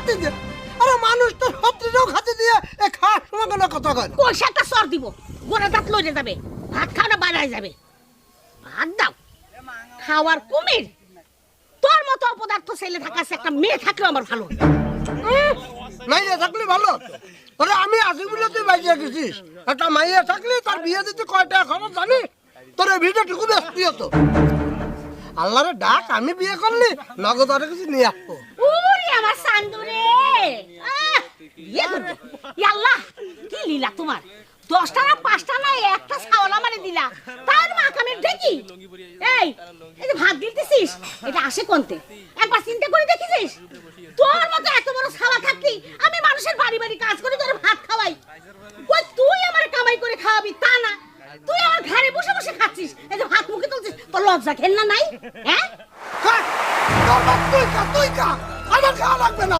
খাতে দিয়ে, আরে মানুষ তো সবজিটাও খাতে দিয়ে খাওয়ার সময় কোনো কথা কয় না। কষে একটা সর দিব, গোড়া দাঁত লড়ে যাবে, ভাত খাওয়া বাড়ায় যাবে। ভাত দাও, খাওয়ার কুমির। তোর মতো অপদার্থ ছেলে থাকাছে একটা মেয়ে থাকলেও আমার ভালো। মাইয়া থাকলে ভালো, ওরে আমি আসি বলে তুই বাইরে গেছিস। একটা মাইয়া থাকলে তার বিয়ে দিতে কয়টা খরচ জানি, তোর এই ভিডিওটুকু ব্যস্ত হতো। আল্লাহরে ডাক, আমি বিয়ে করলি নগদ আরে কিছু নিয়ে আসবো। ওরে আমার সান্দুরে, বিয়ে করবে? আল্লাহ, কি লীলা তোমার! 10টা না 5টা না একটা ছাওলা মারে দিলা, তার মা কামের দেখি। এই যে ভাত দিতেছিস, এটা আসে কোনতে? একবার চিন্তা করে দেখিস? তোর মতো এত বড় ছাওয়া থাকতি আমি মানুষের বাড়ি বাড়ি কাজ করে তোর ভাত খাওয়াই। কই তুই আমার কামাই করে খাওয়াবি তা না, তুই আমার ঘরে বসে বসে খাচ্ছিস, এই যে ভাত মুখে তুলছিস, তোর লজ্জা ঘেন্না নাই? হ্যাঁ, তুই খা, আমার খাওয়া লাগবে না।